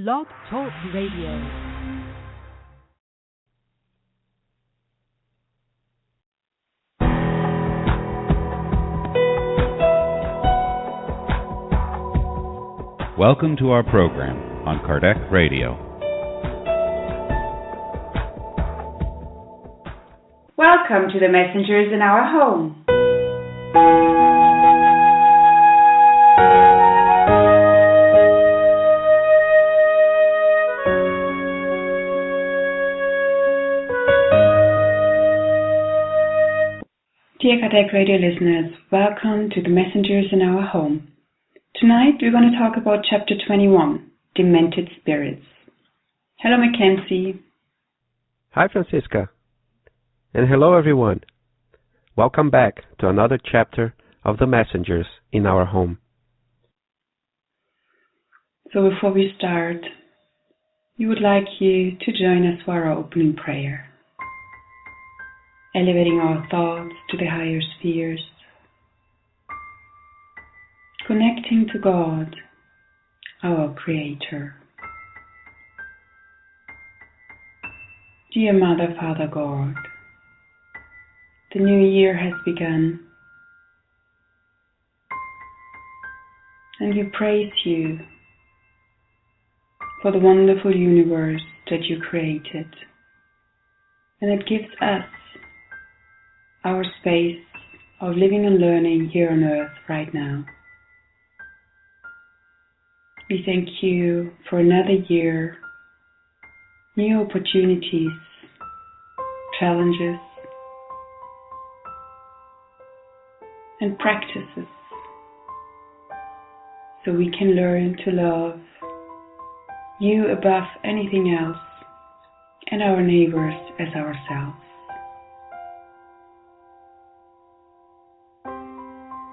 Blog Talk Radio. Welcome to our program on Kardec Radio. Welcome to the messengers in our home. Dear Kardec Radio listeners, welcome to the messengers in our home. Tonight we're going to talk about Chapter 21, Demented Spirits. Hello Mackenzie. Hi Francisca. And hello everyone. Welcome back to another chapter of the messengers in our home. So before we start, we would like you to join us for our opening prayer. Elevating our thoughts to the higher spheres. Connecting to God, our Creator. Dear Mother, Father God, the new year has begun, and we praise you for the wonderful universe that you created, and it gives us our space of living and learning here on earth right now. We thank you for another year, new opportunities, challenges, and practices, so we can learn to love you above anything else and our neighbors as ourselves.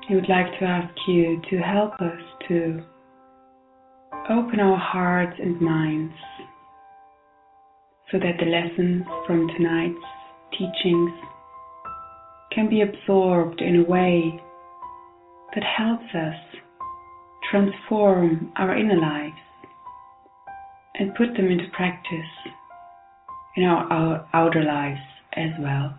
I would like to ask you to help us to open our hearts and minds so that the lessons from tonight's teachings can be absorbed in a way that helps us transform our inner lives and put them into practice in our outer lives as well.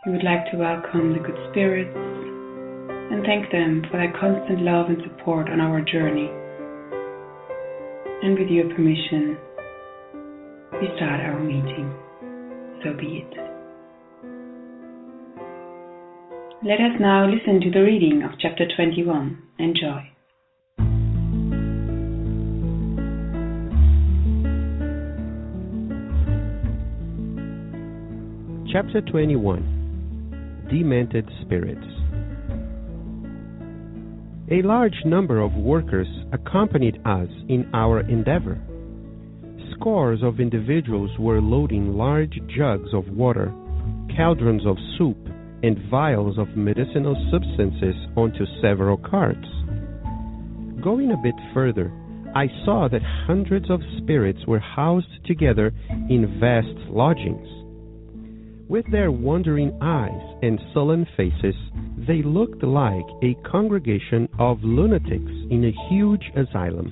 We would like to welcome the good spirits and thank them for their constant love and support on our journey. And with your permission, we start our meeting. So be it. Let us now listen to the reading of Chapter 21. Enjoy. Chapter 21, Demented Spirits. A large number of workers accompanied us in our endeavor. Scores of individuals were loading large jugs of water, cauldrons of soup, and vials of medicinal substances onto several carts. Going a bit further, I saw that hundreds of spirits were housed together in vast lodgings. With their wandering eyes and sullen faces, they looked like a congregation of lunatics in a huge asylum.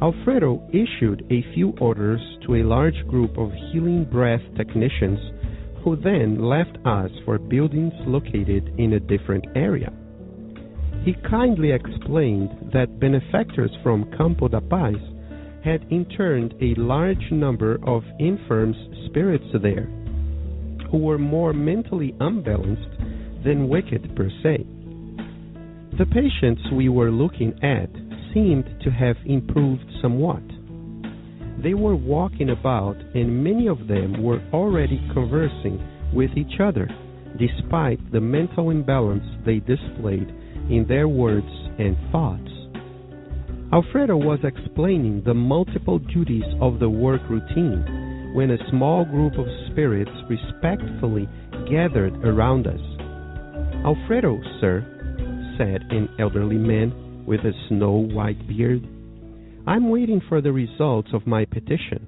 Alfredo issued a few orders to a large group of healing breath technicians, who then left us for buildings located in a different area. He kindly explained that benefactors from Campo da Paz had interned a large number of infirm spirits there, who were more mentally unbalanced than wicked per se. The patients we were looking at seemed to have improved somewhat. They were walking about, and many of them were already conversing with each other, despite the mental imbalance they displayed in their words and thoughts. Alfredo was explaining the multiple duties of the work routine when a small group of spirits respectfully gathered around us. "Alfredo, sir," said an elderly man with a snow-white beard, "I'm waiting for the results of my petition.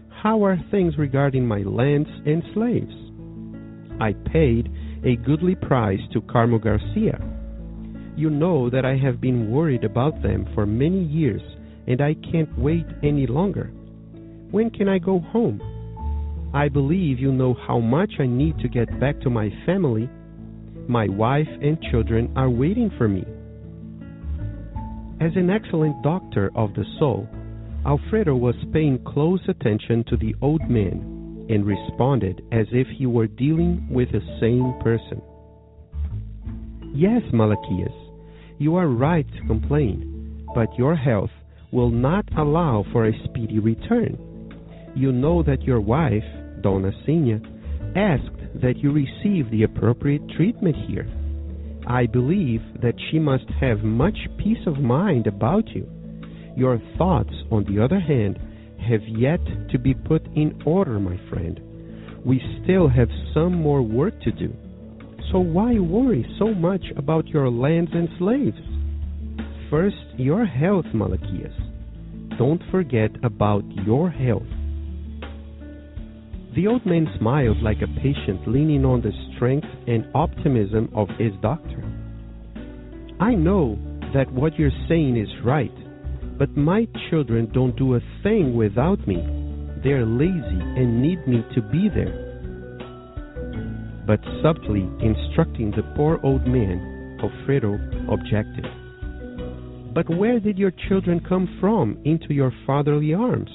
How are things regarding my lands and slaves? I paid a goodly price to Carmo Garcia. You know that I have been worried about them for many years and I can't wait any longer. When can I go home? I believe you know how much I need to get back to my family. My wife and children are waiting for me." As an excellent doctor of the soul, Alfredo was paying close attention to the old man and responded as if he were dealing with a sane person. "Yes, Malachias, you are right to complain, but your health will not allow for a speedy return. You know that your wife, Dona Sinia, asked that you receive the appropriate treatment here. I believe that she must have much peace of mind about you. Your thoughts, on the other hand, have yet to be put in order, my friend. We still have some more work to do. So why worry so much about your lands and slaves? First, your health, Malachias. Don't forget about your health." The old man smiled like a patient leaning on the strength and optimism of his doctor. "I know that what you're saying is right, but my children don't do a thing without me. They're lazy and need me to be there." But subtly instructing the poor old man, Alfredo objected. "But where did your children come from into your fatherly arms?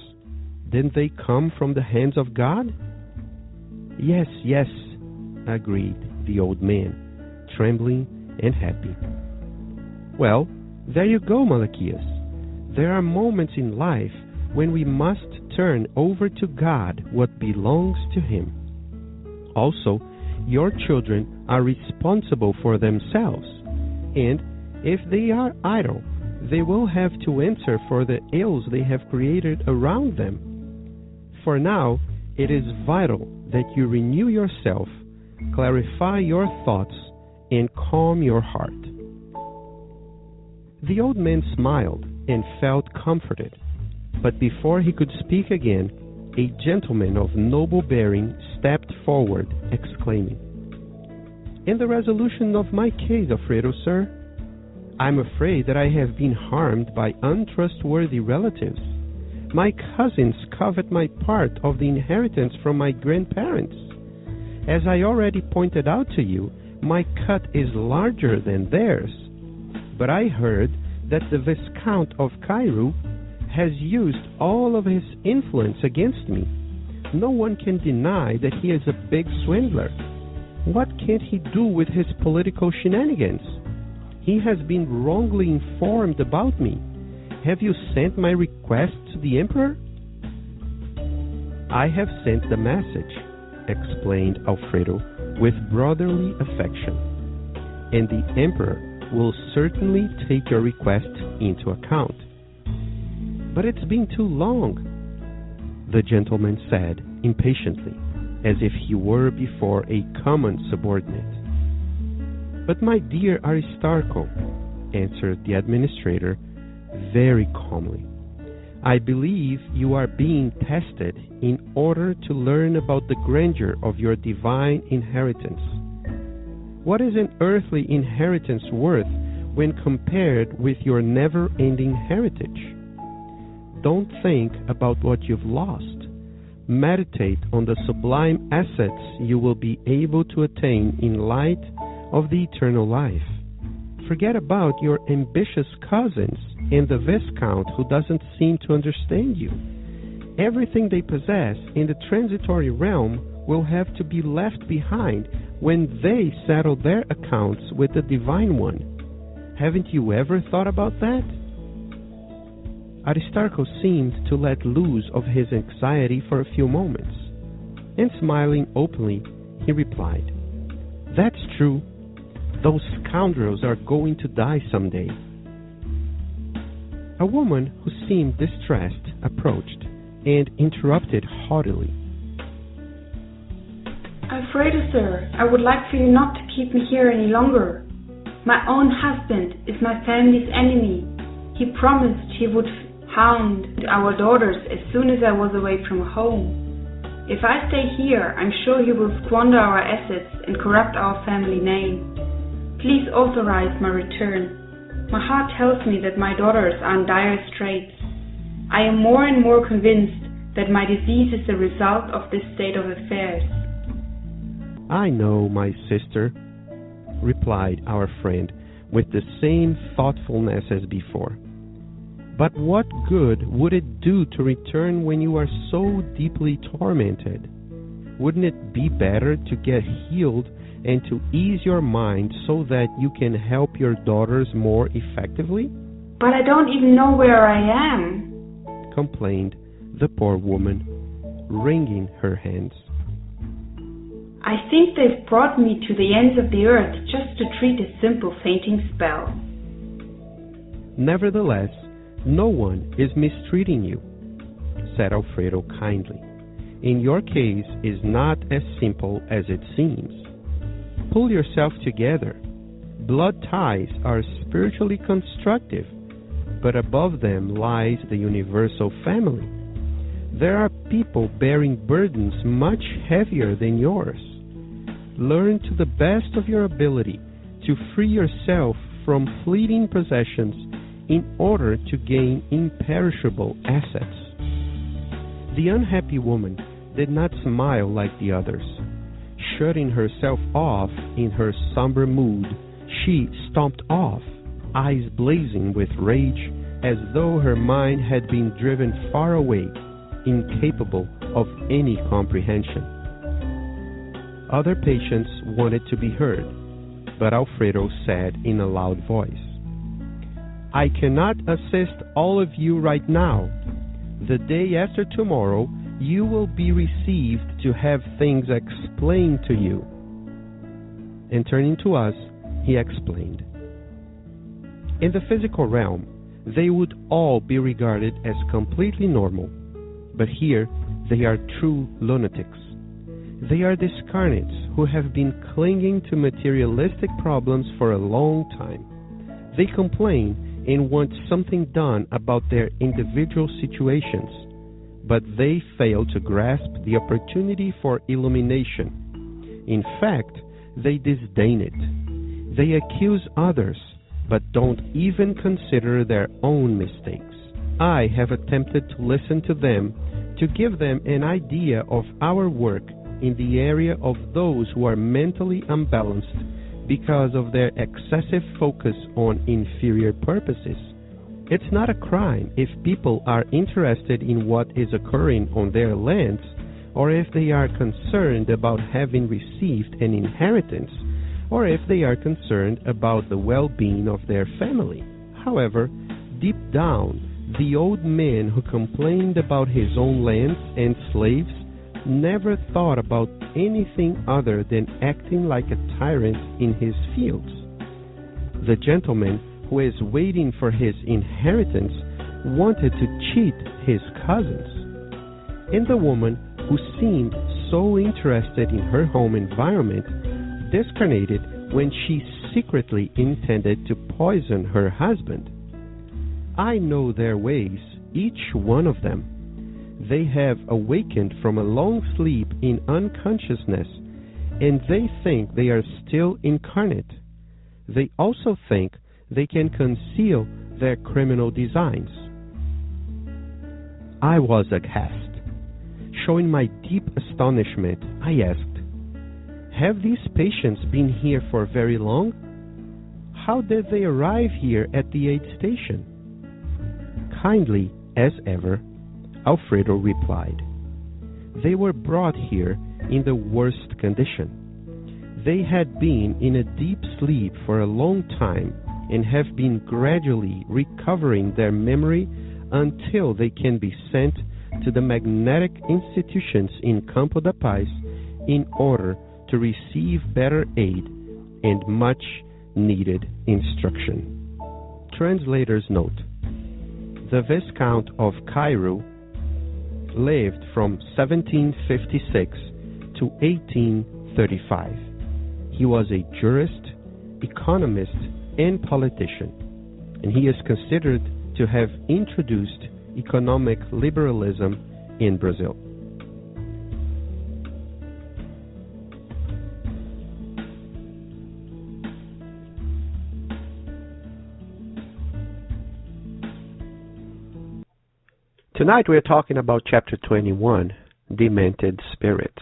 Didn't they come from the hands of God?" Yes, agreed the old man, trembling and happy. "Well, there you go, Malachias. There are moments in life when we must turn over to God what belongs to Him. Also, your children are responsible for themselves, and if they are idle, they will have to answer for the ills they have created around them. For now, it is vital that you renew yourself, clarify your thoughts, and calm your heart." The old man smiled and felt comforted, but before he could speak again, a gentleman of noble bearing stepped forward, exclaiming, "In the resolution of my case, Alfredo, sir, I'm afraid that I have been harmed by untrustworthy relatives. My cousins covet my part of the inheritance from my grandparents. As I already pointed out to you, my cut is larger than theirs. But I heard that the Viscount of Cairo has used all of his influence against me. No one can deny that he is a big swindler. What can't he do with his political shenanigans? He has been wrongly informed about me. Have you sent my request to the Emperor?" "I have sent the message," explained Alfredo with brotherly affection, "and the Emperor will certainly take your request into account." "But it's been too long," the gentleman said impatiently, as if he were before a common subordinate. "But my dear Aristarco," answered the administrator very calmly, "I believe you are being tested in order to learn about the grandeur of your divine inheritance. What is an earthly inheritance worth when compared with your never-ending heritage? Don't think about what you've lost. Meditate on the sublime assets you will be able to attain in light of the eternal life. Forget about your ambitious cousins and the Viscount who doesn't seem to understand you. Everything they possess in the transitory realm will have to be left behind when they settle their accounts with the Divine One. Haven't you ever thought about that?" Aristarco seemed to let loose of his anxiety for a few moments, and smiling openly, he replied, "That's true. Those scoundrels are going to die someday." A woman who seemed distressed approached and interrupted haughtily, "Alfredo, sir, I would like for you not to keep me here any longer. My own husband is my family's enemy. He promised he would hound our daughters as soon as I was away from home. If I stay here, I'm sure he will squander our assets and corrupt our family name. Please authorize my return. My heart tells me that my daughters are in dire straits. I am more and more convinced that my disease is the result of this state of affairs. I know, my sister, replied our friend with the same thoughtfulness as before. But what good would it do to return when you are so deeply tormented? Wouldn't it be better to get healed and to ease your mind so that you can help your daughters more effectively? But I don't even know where I am, complained the poor woman, wringing her hands. I think they've brought me to the ends of the earth just to treat a simple fainting spell. Nevertheless, no one is mistreating you, said Alfredo kindly. In your case is not as simple as it seems. Pull yourself together. Blood ties are spiritually constructive, but above them lies the universal family. There are people bearing burdens much heavier than yours. Learn to the best of your ability to free yourself from fleeting possessions in order to gain imperishable assets. The unhappy woman did not smile like the others. Shutting herself off in her somber mood, she stomped off, eyes blazing with rage, as though her mind had been driven far away, incapable of any comprehension. Other patients wanted to be heard, but Alfredo said in a loud voice, I cannot assist all of you right now. The day after tomorrow, you will be received to have things explained to you. And turning to us, he explained. In the physical realm, they would all be regarded as completely normal, but here they are true lunatics. They are discarnates who have been clinging to materialistic problems for a long time. They complain and want something done about their individual situations, but they fail to grasp the opportunity for illumination. In fact, they disdain it. They accuse others, but don't even consider their own mistakes. I have attempted to listen to them, to give them an idea of our work in the area of those who are mentally unbalanced because of their excessive focus on inferior purposes. It's not a crime if people are interested in what is occurring on their lands, or if they are concerned about having received an inheritance, or if they are concerned about the well-being of their family. However, deep down, the old man who complained about his own lands and slaves never thought about anything other than acting like a tyrant in his fields. The gentleman who is waiting for his inheritance wanted to cheat his cousins. And the woman who seemed so interested in her home environment discarnated when she secretly intended to poison her husband. I know their ways, each one of them. They have awakened from a long sleep in unconsciousness, and they think they are still incarnate. They also think they can conceal their criminal designs. I was aghast. Showing my deep astonishment, I asked, have these patients been here for very long? How did they arrive here at the aid station? Kindly, as ever, Alfredo replied. They were brought here in the worst condition. They had been in a deep sleep for a long time and have been gradually recovering their memory until they can be sent to the magnetic institutions in Campo da Paz in order to receive better aid and much needed instruction. Translator's note. The Viscount of Cairo lived from 1756 to 1835. He was a jurist, economist, and politician, and he is considered to have introduced economic liberalism in Brazil. Tonight we're talking about chapter 21, Demented Spirits,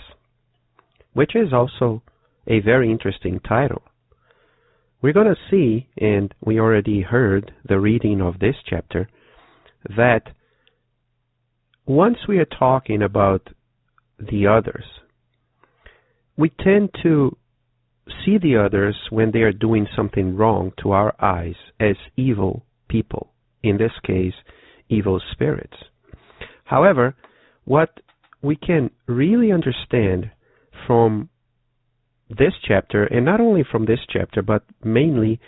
which is also a very interesting title. We're going to see, and we already heard the reading of this chapter, that once we are talking about the others, we tend to see the others when they are doing something wrong to our eyes as evil people, in this case, evil spirits. However, what we can really understand from this chapter, and not only from this chapter, but mainly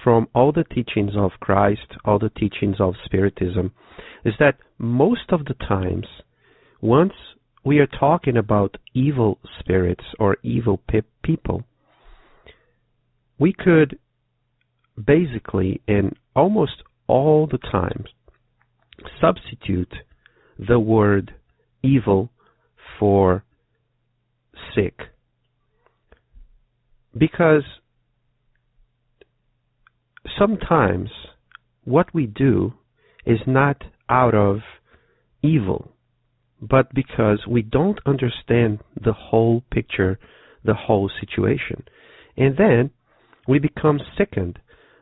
from all the teachings of Christ, all the teachings of Spiritism, is that most of the times, once we are talking about evil spirits or evil people, we could basically, and almost all the time, substitute the word evil for sick. Because sometimes what we do is not out of evil, but because we don't understand the whole picture, the whole situation. And then we become sickened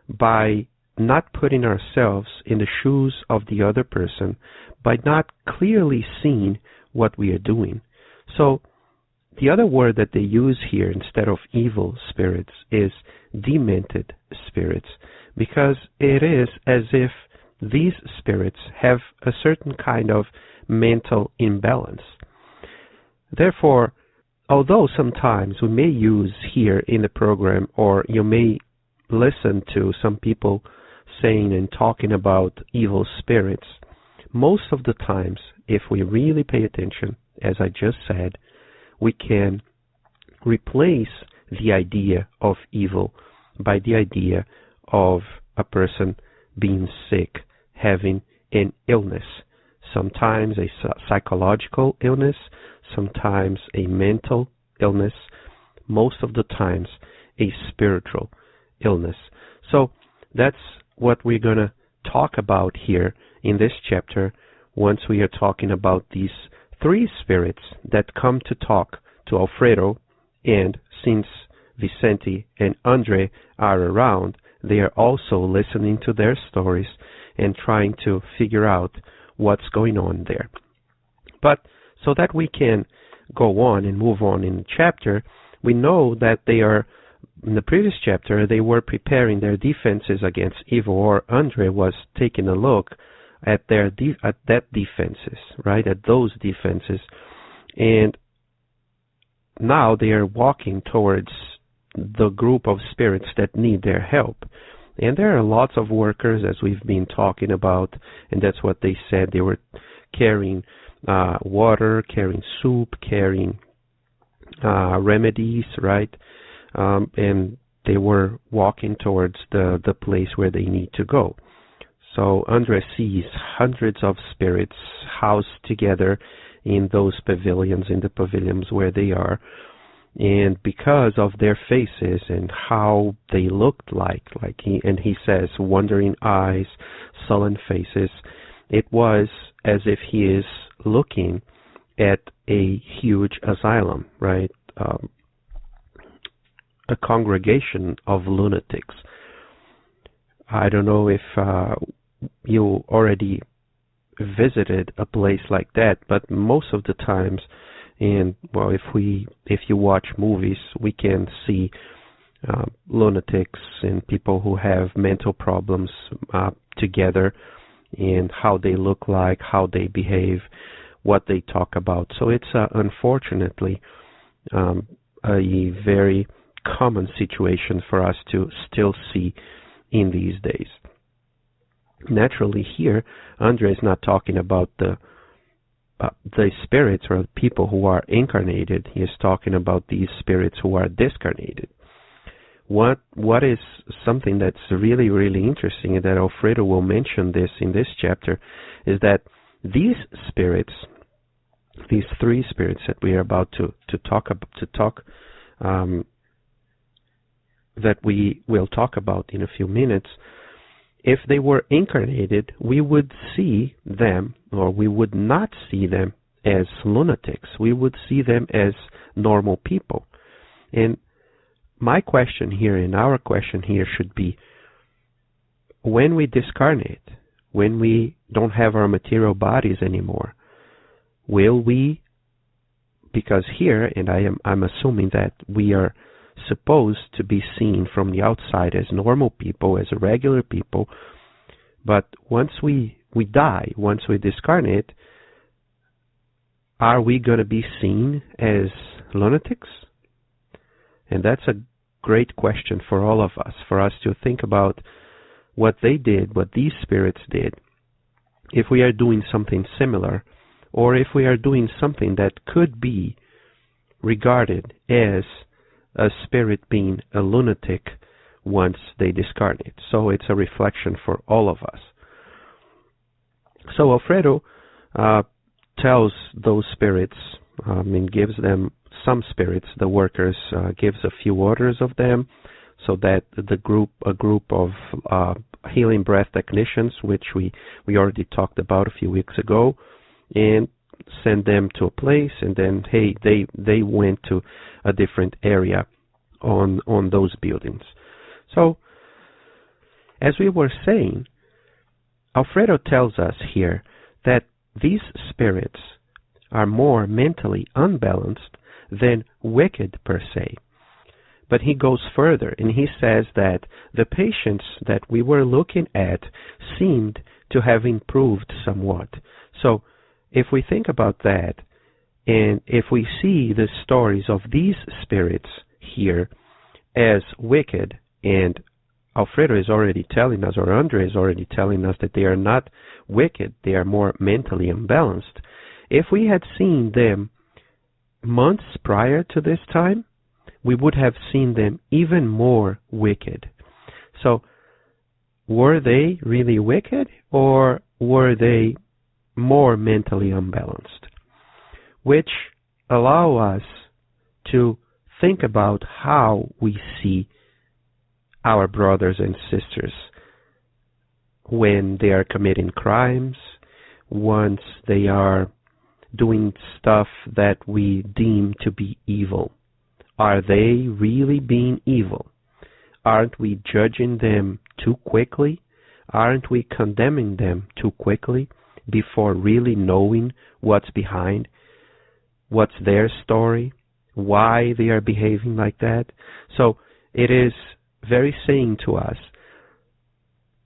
by not putting ourselves in the shoes of the other person, by not clearly seeing what we are doing. So the other word that they use here instead of evil spirits is demented spirits, because it is as if these spirits have a certain kind of mental imbalance. Therefore, although sometimes we may use here in the program, or you may listen to some people saying and talking about evil spirits, most of the times, if we really pay attention, as I just said, we can replace the idea of evil by the idea of a person being sick, having an illness, sometimes a psychological illness, sometimes a mental illness, most of the times a spiritual illness. So that's what we're going to talk about here in this chapter once we are talking about these three spirits that come to talk to Alfredo, and since Vicente and Andre are around, they are also listening to their stories and trying to figure out what's going on there. But so that we can go on and move on in the chapter, we know that they are, in the previous chapter, they were preparing their defenses against evil, or Andre was taking a look at those defenses, and now they are walking towards the group of spirits that need their help. And there are lots of workers, as we've been talking about, and that's what they said. They were carrying water, carrying soup, carrying remedies, right? And they were walking towards the place where they need to go. So Andre sees hundreds of spirits housed together in those pavilions, in the pavilions where they are. And because of their faces and how they looked like he says, wandering eyes, sullen faces, it was as if he is looking at a huge asylum, right? A congregation of lunatics. I don't know if you already visited a place like that, but most of the times, and well, if you watch movies, we can see lunatics and people who have mental problems together, and how they look like, how they behave, what they talk about. So it's unfortunately a very common situation for us to still see in these days. Naturally, here, Andre is not talking about the spirits or people who are incarnated. He is talking about these spirits who are discarnated. What is something that's really, really interesting, and that Alfredo will mention this in this chapter, is that these spirits, these three spirits that we are about to talk that we will talk about in a few minutes, if they were incarnated, we would see them, or we would not see them as lunatics. We would see them as normal people. And my question here, and our question here should be, when we discarnate, when we don't have our material bodies anymore, will we, because here, and I'm assuming that we are supposed to be seen from the outside as normal people, as regular people, but once we die, once we discarnate, are we going to be seen as lunatics? And that's a great question for all of us, for us to think about what they did, what these spirits did, if we are doing something similar, or if we are doing something that could be regarded as a spirit being a lunatic once they discarnate. So it's a reflection for all of us. So Alfredo tells those spirits, and gives them, some spirits, the workers, gives a few orders of them, so that a group of healing breath technicians, which we already talked about a few weeks ago, and send them to a place, and then they went to a different area on those buildings. So, as we were saying, Alfredo tells us here that these spirits are more mentally unbalanced than wicked per se. But he goes further, and he says that the patients that we were looking at seemed to have improved somewhat. So, if we think about that, and if we see the stories of these spirits here as wicked, and Alfredo is already telling us, or Andre is already telling us, that they are not wicked, they are more mentally unbalanced. If we had seen them months prior to this time, we would have seen them even more wicked. So, were they really wicked, or were they more mentally unbalanced? Which allow us to think about how we see our brothers and sisters when they are committing crimes, once they are doing stuff that we deem to be evil. Are they really being evil? Aren't we judging them too quickly? Aren't we condemning them too quickly before really knowing what's behind, what's their story, why they are behaving like that? So it is very saying to us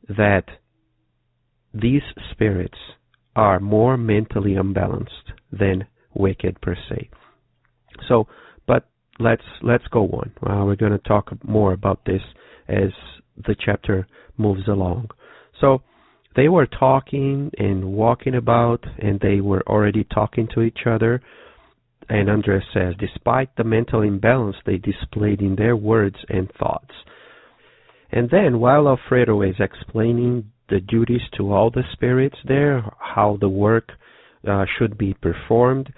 that these spirits are more mentally unbalanced than wicked per se. So, but let's go on. We're going to talk more about this as the chapter moves along. So, they were talking and walking about, and they were already talking to each other. And Andres says, despite the mental imbalance they displayed in their words and thoughts. And then, while Alfredo is explaining the duties to all the spirits there, how the work should be performed,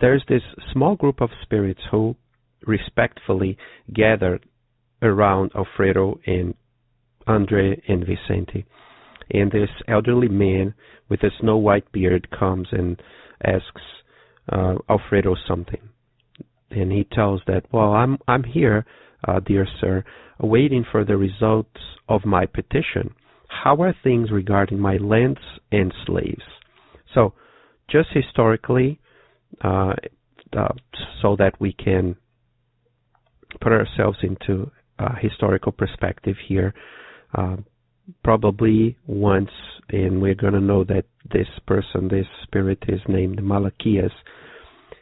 there's this small group of spirits who respectfully gather around Alfredo and Andre and Vicente. And this elderly man with a snow white beard comes and asks Alfredo something. And he tells that, well, I'm here, dear sir, waiting for the results of my petition. How are things regarding my lands and slaves? So, just historically, so that we can put ourselves into historical perspective here, probably once, and we're going to know that this person, this spirit, is named Malachias.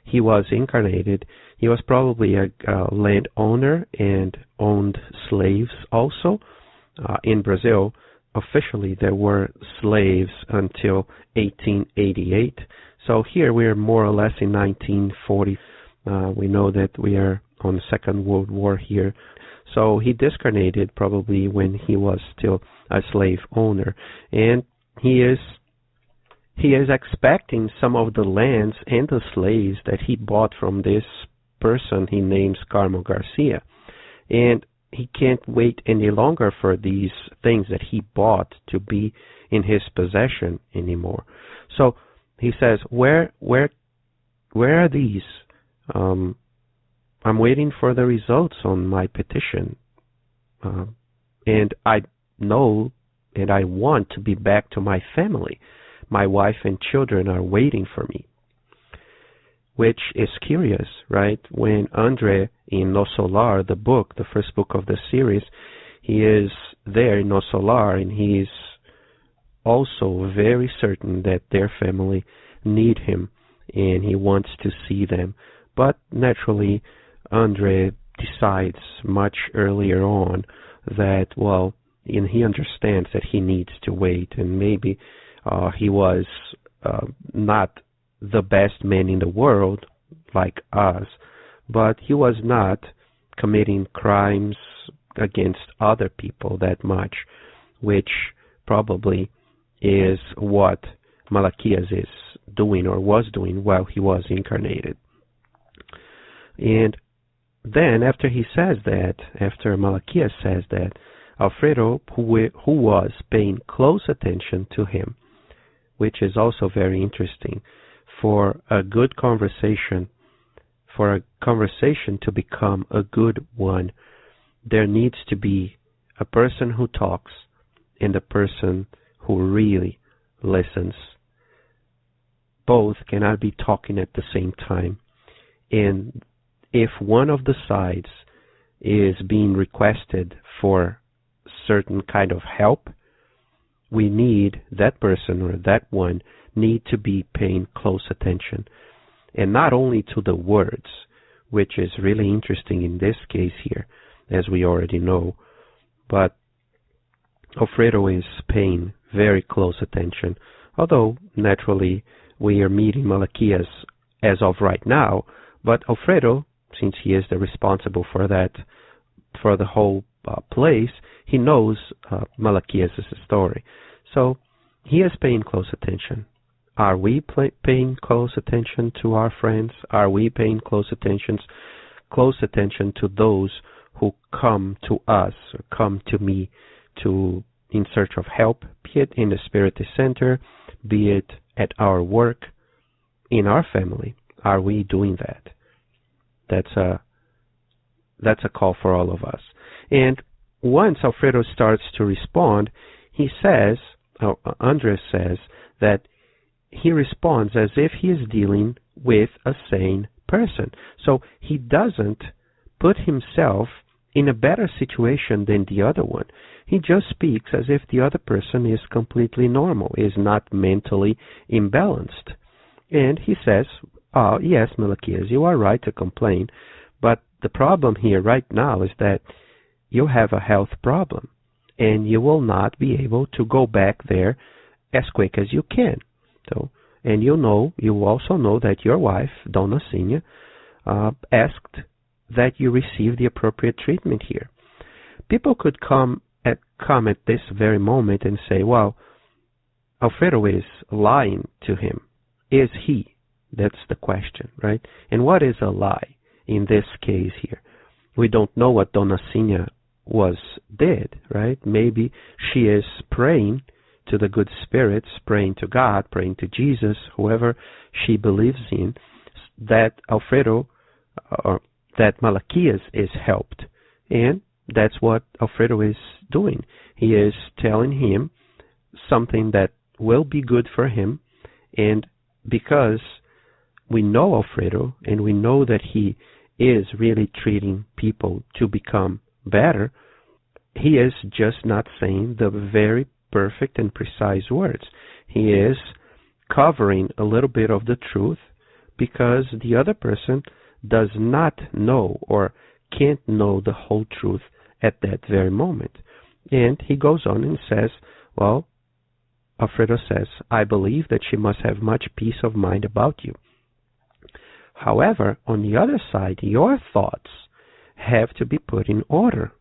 He was incarnated. He was probably a landowner and owned slaves also. In Brazil, officially there were slaves until 1888. So here we are more or less in 1940. We know that we are on the Second World War here. So he discarnated probably when he was still a slave owner. And he is expecting some of the lands and the slaves that he bought from this person he names Carmo Garcia. And he can't wait any longer for these things that he bought to be in his possession anymore. So he says, where are these? I'm waiting for the results on my petition. And I know and I want to be back to my family. My wife and children are waiting for me. Which is curious, right? When Andre in No Solar, the book, the first book of the series, he is there in No Solar, and he is also very certain that their family need him, and he wants to see them. But naturally, Andre decides much earlier on that, well, and he understands that he needs to wait, and maybe he was not the best man in the world, like us, but he was not committing crimes against other people that much, which probably is what Malachias is doing or was doing while he was incarnated. And then after he says that, after Malachias says that, Alfredo, who was paying close attention to him, which is also very interesting, for a good conversation, for a conversation to become a good one, there needs to be a person who talks and a person who really listens. Both cannot be talking at the same time. And if one of the sides is being requested for certain kind of help, we need that person or that one need to be paying close attention. And not only to the words, which is really interesting in this case here, as we already know, but Alfredo is paying very close attention. Although, naturally, we are meeting Malachias as of right now, but Alfredo, since he is the responsible for that, for the whole place, he knows Malachias' story. So, he is paying close attention. Are we paying close attention to our friends? Are we paying close attention to those who come to us, or come to me in search of help, be it in the Spiritist Center, be it at our work, in our family? Are we doing that? That's a call for all of us. And once Alfredo starts to respond, he says, Andres says, that he responds as if he is dealing with a sane person. So he doesn't put himself in a better situation than the other one. He just speaks as if the other person is completely normal, is not mentally imbalanced. And he says, yes, Malachias, you are right to complain, but the problem here right now is that you have a health problem, and you will not be able to go back there as quick as you can. So, and you also know that your wife, Dona Sinia, asked that you receive the appropriate treatment here. People could come at this very moment and say, well, Alfredo is lying to him. Is he? That's the question, right? And what is a lie in this case here? We don't know what Dona Sinia did, right? Maybe she is praying to the good spirits, praying to God, praying to Jesus, whoever she believes in, that Alfredo, or that Malachias is helped. And that's what Alfredo is doing. He is telling him something that will be good for him, and because we know Alfredo, and we know that he is really treating people to become better, he is just not saying the very perfect and precise words. He is covering a little bit of the truth because the other person does not know or can't know the whole truth at that very moment. And he goes on and says, well, Alfredo says, I believe that she must have much peace of mind about you. However, on the other side, your thoughts have to be put in order.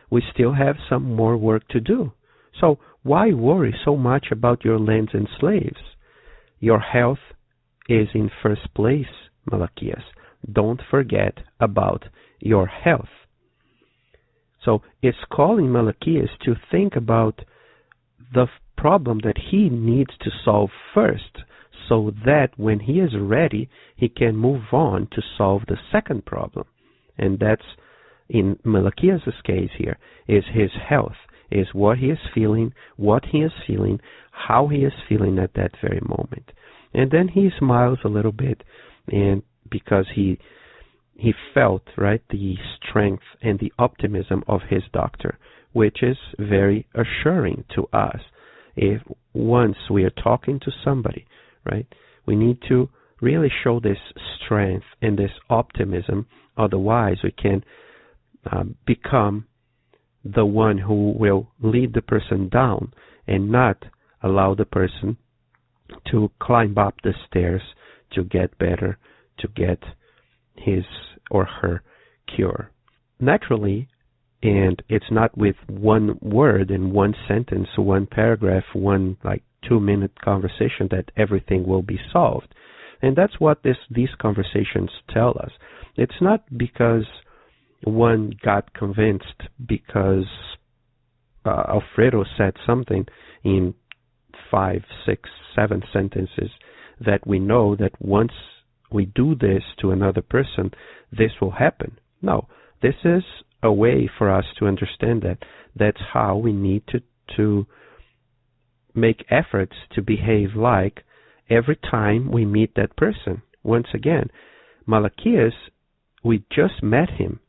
We still have some more work to do. So why worry so much about your lands and slaves? Your health is in first place, Malachias. Don't forget about your health. So it's calling Malachias to think about the problem that he needs to solve first, so that when he is ready, he can move on to solve the second problem. And that's, in Malachias' case here, is his health, is what he is feeling, how he is feeling at that very moment. And then he smiles a little bit, and because he felt, right, the strength and the optimism of his doctor, which is very assuring to us. If once we are talking to somebody, right, we need to really show this strength and this optimism. Otherwise, we can become the one who will lead the person down and not allow the person to climb up the stairs to get better, to get his or her cure. Naturally, and it's not with one word and one sentence, one paragraph, one 2-minute conversation that everything will be solved. And that's what these conversations tell us. It's not because one got convinced because Alfredo said something in 5, 6, 7 sentences that we know that once we do this to another person, this will happen. No, this is a way for us to understand that that's how we need to make efforts to behave like every time we meet that person. Once again, Malachias, we just met him,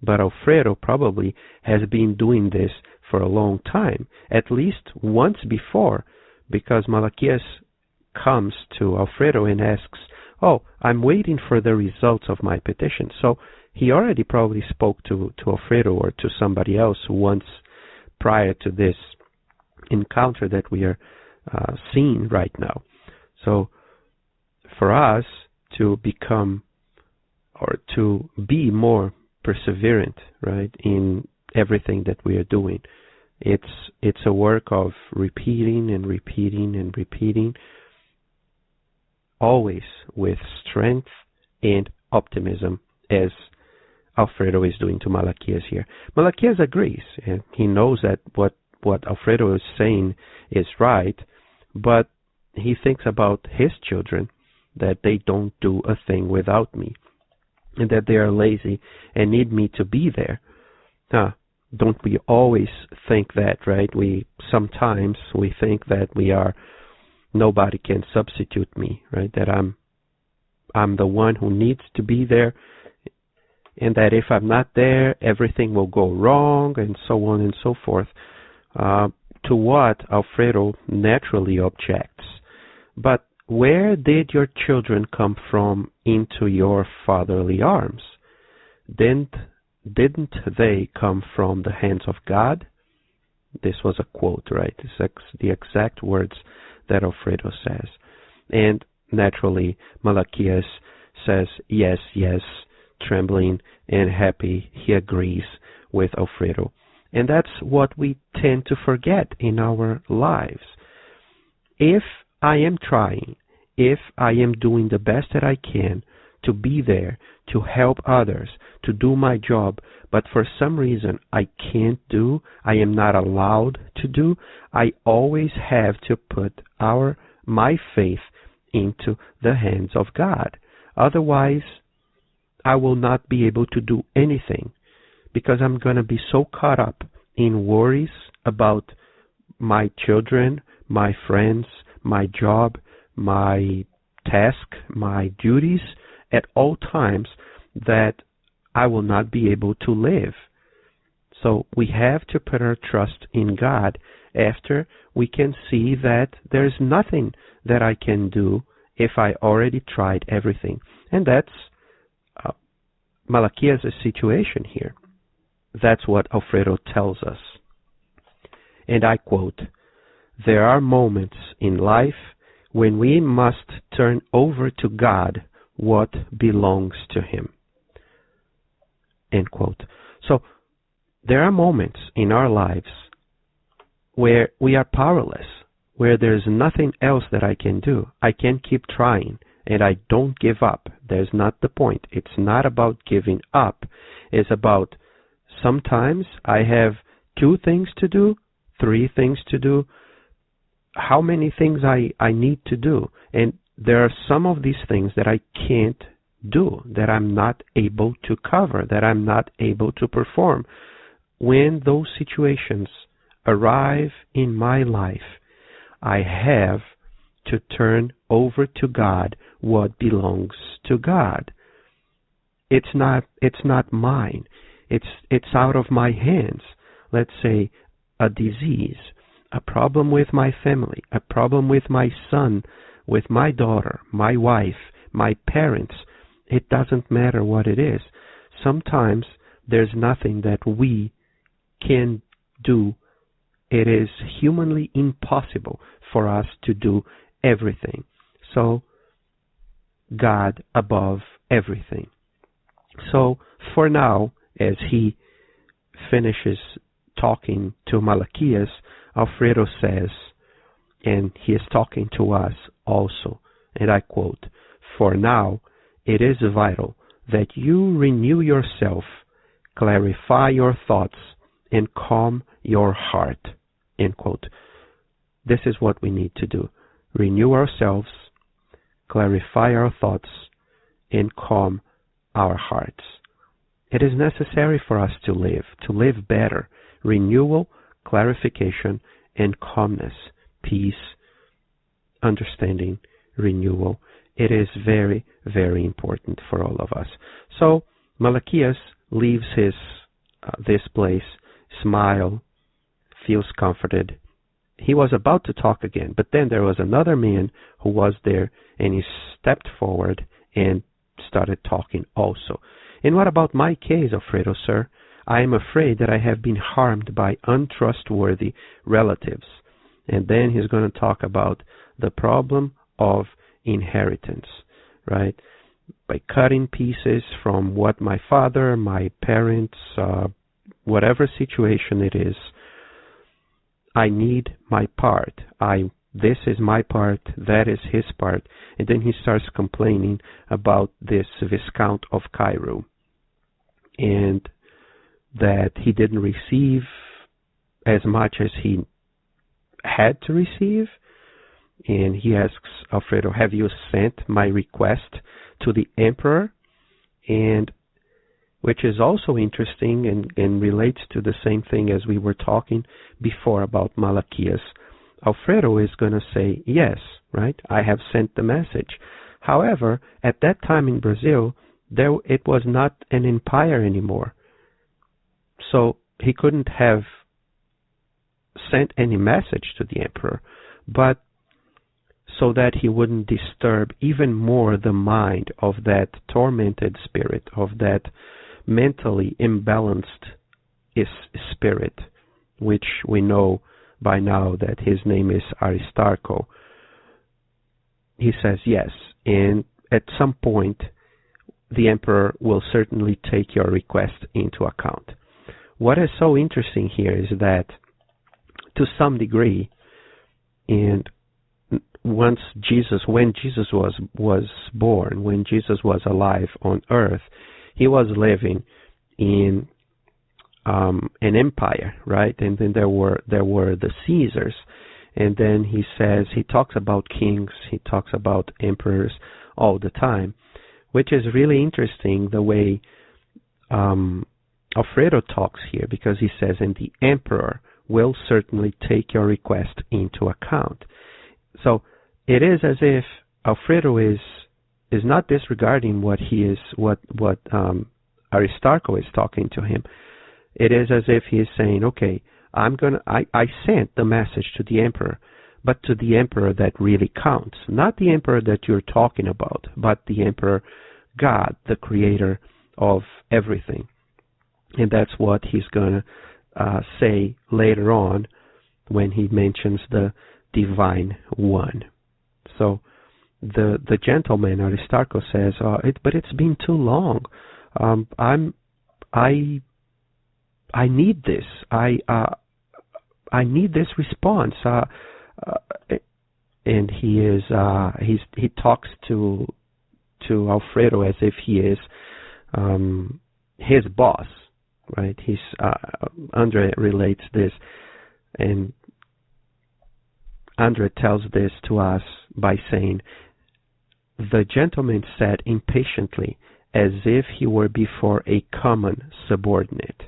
but Alfredo probably has been doing this for a long time, at least once before, because Malachias comes to Alfredo and asks, "Oh, I'm waiting for the results of my petition." So he already probably spoke to Alfredo or to somebody else once prior to this encounter that we are seeing right now. So for us to become or to be more perseverant, right, in everything that we are doing, it's a work of repeating and repeating and repeating, always with strength and optimism, as Alfredo is doing to Malachias here. Malachias agrees, and he knows that what Alfredo is saying is right, but he thinks about his children, that they don't do a thing without me, and that they are lazy and need me to be there. Don't we always think that, right? Sometimes we think that nobody can substitute me, right? That I'm the one who needs to be there, and that if I'm not there, everything will go wrong, and so on and so forth. To what Alfredo naturally objects. But where did your children come from into your fatherly arms? Didn't they come from the hands of God? This was a quote, right? It's the exact words that Alfredo says. And naturally, Malachias says, yes, yes, trembling and happy, he agrees with Alfredo. And that's what we tend to forget in our lives. If I am trying, if I am doing the best that I can to be there, to help others, to do my job, but for some reason I can't do, I am not allowed to do, I always have to put my faith into the hands of God. Otherwise, I will not be able to do anything, because I'm going to be so caught up in worries about my children, my friends, my job, my task, my duties at all times, that I will not be able to live. So we have to put our trust in God after we can see that there's nothing that I can do if I already tried everything. And that's Malachias' situation here. That's what Alfredo tells us. And I quote, "There are moments in life when we must turn over to God what belongs to Him." End quote. So there are moments in our lives where we are powerless, where there's nothing else that I can do. I can keep trying, and I don't give up. There's not the point. It's not about giving up. It's about Sometimes I have 2 things to do, 3 things to do. How many things I need to do? And there are some of these things that I can't do, that I'm not able to cover, that I'm not able to perform. When those situations arrive in my life, I have to turn over to God what belongs to God. It's not mine. It's out of my hands. Let's say a disease, a problem with my family, a problem with my son, with my daughter, my wife, my parents. It doesn't matter what it is. Sometimes there's nothing that we can do. It is humanly impossible for us to do everything. So, God above everything. So, for now, as he finishes talking to Malachias, Alfredo says, and he is talking to us also, and I quote, "For now, it is vital that you renew yourself, clarify your thoughts, and calm your heart." End quote. This is what we need to do. Renew ourselves, clarify our thoughts, and calm our hearts. It is necessary for us to live better. Renewal, clarification, and calmness, peace, understanding, renewal. It is very, very important for all of us. So Malachias leaves this place, smile, feels comforted. He was about to talk again, but then there was another man who was there, and he stepped forward and started talking also. "And what about my case, Alfredo, sir? I am afraid that I have been harmed by untrustworthy relatives." And then he's going to talk about the problem of inheritance, right? By cutting pieces from what my father, my parents, whatever situation it is, I need my part. This is my part, that is his part. And then he starts complaining about this Viscount of Cairo, and that he didn't receive as much as he had to receive. And he asks Alfredo, "Have you sent my request to the emperor?" And which is also interesting and relates to the same thing as we were talking before about Malachias. Alfredo is going to say, yes, right? I have sent the message. However, at that time in Brazil, it was not an empire anymore. So he couldn't have sent any message to the emperor, but so that he wouldn't disturb even more the mind of that tormented spirit, of that mentally imbalanced spirit, which we know by now that his name is Aristarco. He says yes, and at some point the emperor will certainly take your request into account. What is so interesting here is that to some degree, and when Jesus was born, when Jesus was alive on earth, he was living in an empire, right? And then there were the Caesars, and then he talks about kings, he talks about emperors all the time, which is really interesting the way Alfredo talks here, because he says, "And the emperor will certainly take your request into account." So it is as if Alfredo is not disregarding what Aristarco is talking to him. It is as if he is saying, okay, I sent the message to the emperor, but to the emperor that really counts, not the emperor that you're talking about, but the emperor God, the creator of everything. And that's what he's going to say later on when he mentions the divine one. So the gentleman Aristarco says, but it's been too long. I need this. I need this response. And he talks to Alfredo as if he is his boss, right? Andre relates this, and Andre tells this to us by saying, "The gentleman sat impatiently, as if he were before a common subordinate."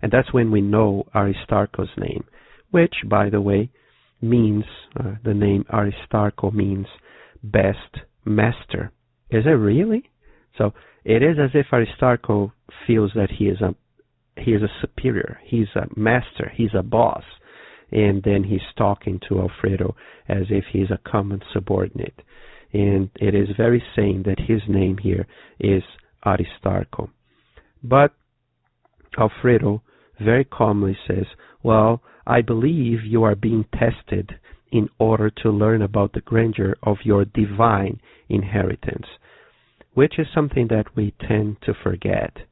And that's when we know Aristarchus' name, which, by the way, means, the name Aristarcho means best master. Is it really? So it is as if Aristarcho feels that he is a superior, he's a master, he's a boss, and then he's talking to Alfredo as if he's a common subordinate. And it is very saying that his name here is Aristarcho. But Alfredo very calmly says, "Well, I believe you are being tested in order to learn about the grandeur of your divine inheritance," which is something that we tend to forget,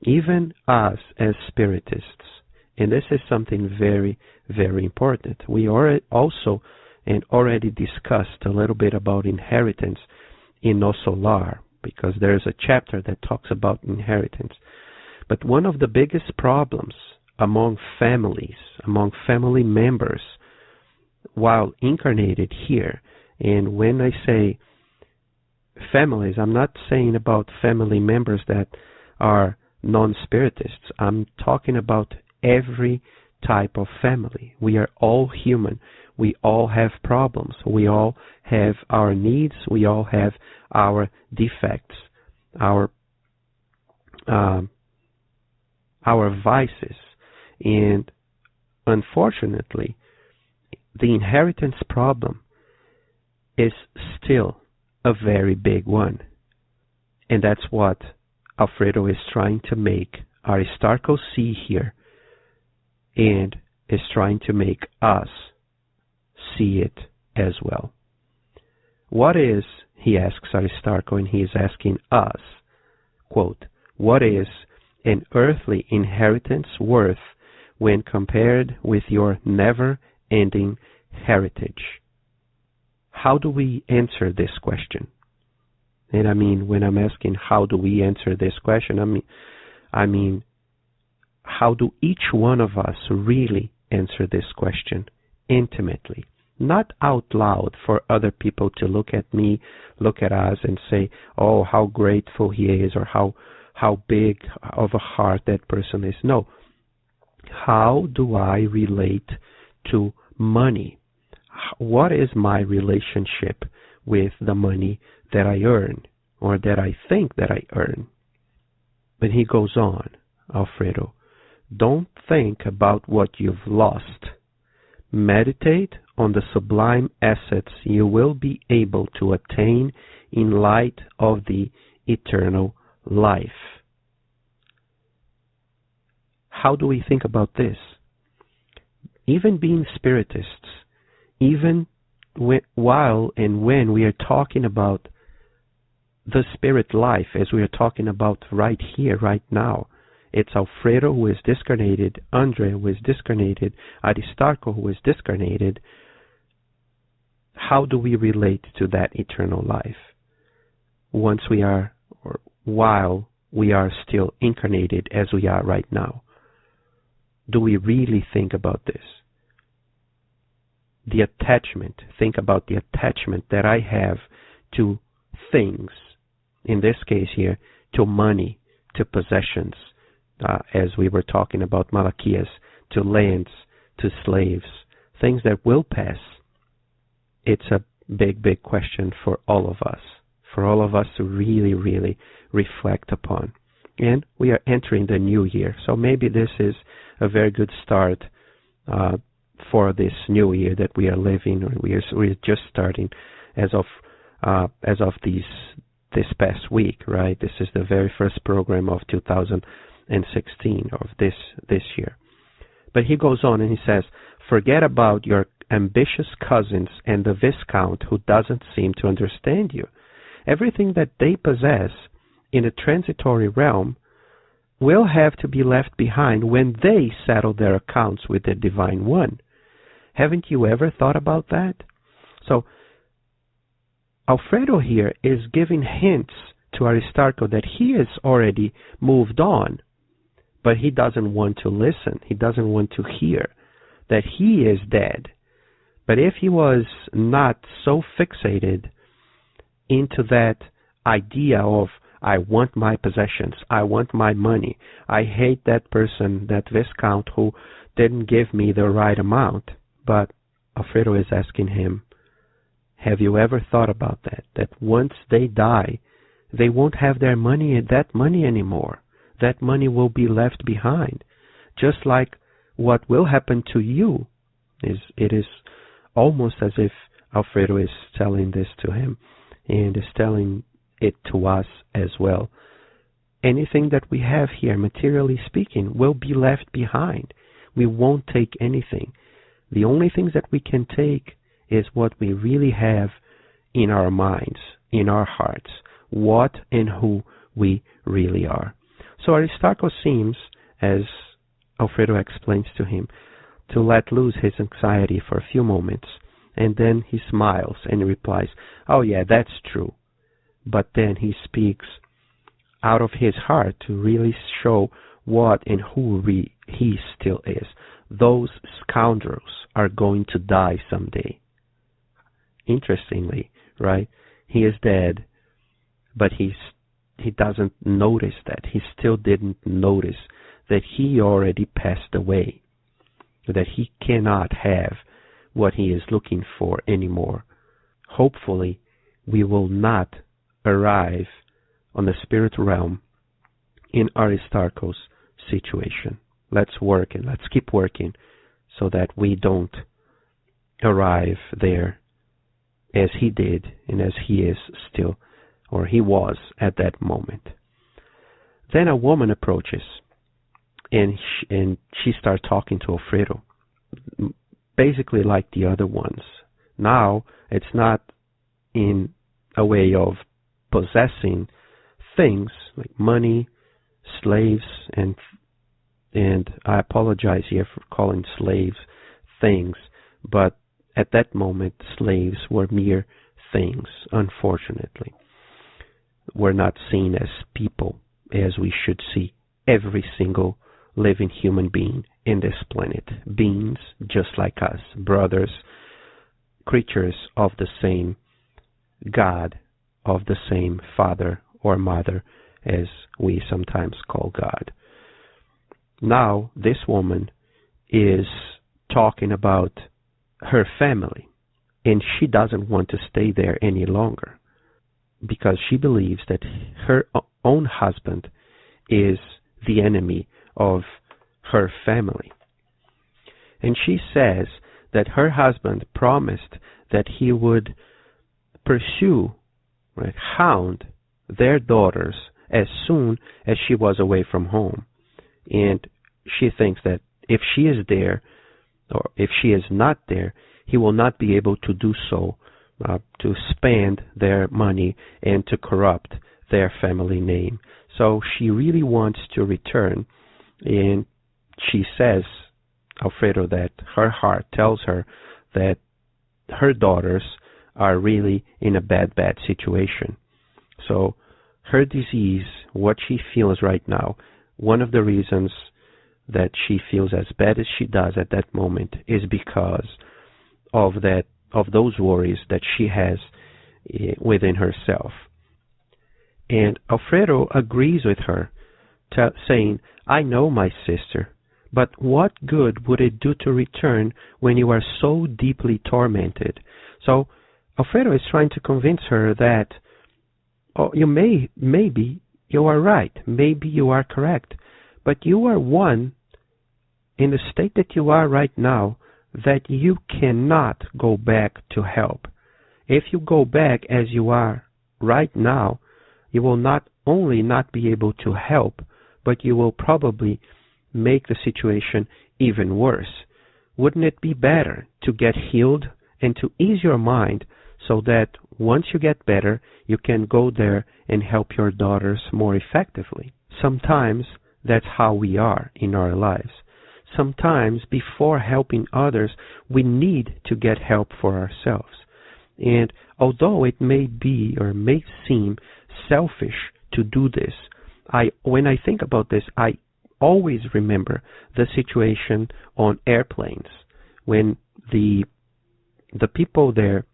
even us as spiritists. And this is something very, very important. We already discussed a little bit about inheritance in No Solar, because there's a chapter that talks about inheritance. But one of the biggest problems among families, among family members, while incarnated here, and when I say families, I'm not saying about family members that are non-spiritists. I'm talking about every type of family. We are all human. We all have problems. We all have our needs. We all have our defects, our vices. And unfortunately, the inheritance problem is still a very big one. And that's what Alfredo is trying to make Aristarcho see here, and is trying to make us see it as well. What is, he asks Aristarcho, and he is asking us, quote, "What is an earthly inheritance worth when compared with your never-ending heritage?" How do we answer this question? And I mean, when I'm asking how do we answer this question, I mean, how do each one of us really answer this question intimately? Not out loud for other people to look at me, look at us and say, "Oh, how grateful he is," or how big of a heart that person is. No. How do I relate to money? What is my relationship with the money that I earn, or that I think that I earn? But he goes on, Alfredo, "Don't think about what you've lost. Meditate on the sublime assets you will be able to attain in light of the eternal life." How do we think about this? Even being spiritists, even while and when we are talking about the spirit life, as we are talking about right here, right now, it's Alfredo who is discarnated, Andre who is discarnated, Aristarcho who is discarnated. How do we relate to that eternal life once we are, or while we are still incarnated as we are right now? Do we really think about this? The attachment, think about the attachment that I have to things, in this case here, to money, to possessions, as we were talking about Malachias, to lands, to slaves, things that will pass. It's a big, big question for all of us to really, really reflect upon. And we are entering the new year, so maybe this is a very good start for this new year that we are living, or we're just starting as of this past week, right? This is the very first program of 2016 of this year. But he goes on and he says, "Forget about your ambitious cousins and the Viscount who doesn't seem to understand you. Everything that they possess in a transitory realm will have to be left behind when they settle their accounts with the Divine One. Haven't you ever thought about that?" So Alfredo here is giving hints to Aristarcho that he has already moved on, but he doesn't want to listen. He doesn't want to hear that he is dead. But if he was not so fixated into that idea of, I want my possessions, I want my money, I hate that person, that Viscount who didn't give me the right amount. But Alfredo is asking him, have you ever thought about that? That once they die, they won't have their money, that money anymore. That money will be left behind. Just like what will happen to you. It is almost as if Alfredo is telling this to him and is telling it to us as well. Anything that we have here, materially speaking, will be left behind. We won't take anything. The only things that we can take is what we really have in our minds, in our hearts, what and who we really are. So Aristarchus seems, as Alfredo explains to him, to let loose his anxiety for a few moments, and then he smiles and replies, oh yeah, that's true. But then he speaks out of his heart to really show what and who he still is. Those scoundrels are going to die someday. Interestingly, right? He is dead, but he doesn't notice that. He still didn't notice that he already passed away, that he cannot have what he is looking for anymore. Hopefully, we will not arrive on the spirit realm in Aristarchus' situation. Let's work and let's keep working so that we don't arrive there as he did and as he is still, or he was at that moment. Then a woman approaches and she starts talking to Alfredo, basically like the other ones. Now it's not in a way of possessing things like money, slaves, and I apologize here for calling slaves things, but at that moment slaves were mere things, unfortunately. Were not seen as people as we should see every single living human being in this planet. Beings just like us, brothers, creatures of the same God, of the same father or mother as we sometimes call God. Now this woman is talking about her family, and she doesn't want to stay there any longer because she believes that her own husband is the enemy of her family. And she says that her husband promised that he would pursue, hound their daughters as soon as she was away from home. And she thinks that if she is there, or if she is not there, he will not be able to do so, to spend their money and to corrupt their family name. So she really wants to return, and she says, Alfredo, that her heart tells her that her daughters are really in a bad situation. So her disease, what she feels right now, one of the reasons that she feels as bad as she does at that moment is because of those worries that she has within herself. And Alfredo agrees with her, saying, I know, my sister, but what good would it do to return when you are so deeply tormented? So Alfredo is trying to convince her that maybe you are right, maybe you are correct, but you are one in the state that you are right now that you cannot go back to help. If you go back as you are right now, you will not only not be able to help, but you will probably make the situation even worse. Wouldn't it be better to get healed and to ease your mind so that once you get better, you can go there and help your daughters more effectively? Sometimes that's how we are in our lives. Sometimes before helping others, we need to get help for ourselves. And although it may be or may seem selfish to do this, when I think about this, I always remember the situation on airplanes when the people there,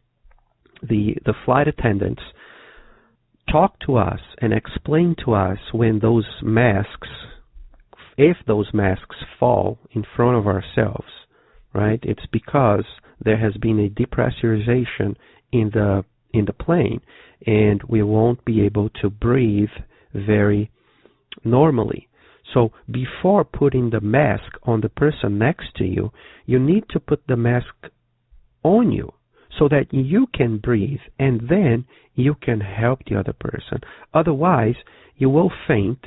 the flight attendants, talk to us and explain to us when those masks, if those masks fall in front of ourselves, right? It's because there has been a depressurization in the plane, and we won't be able to breathe very normally. So before putting the mask on the person next to you, you need to put the mask on you so that you can breathe, and then you can help the other person. Otherwise, you will faint,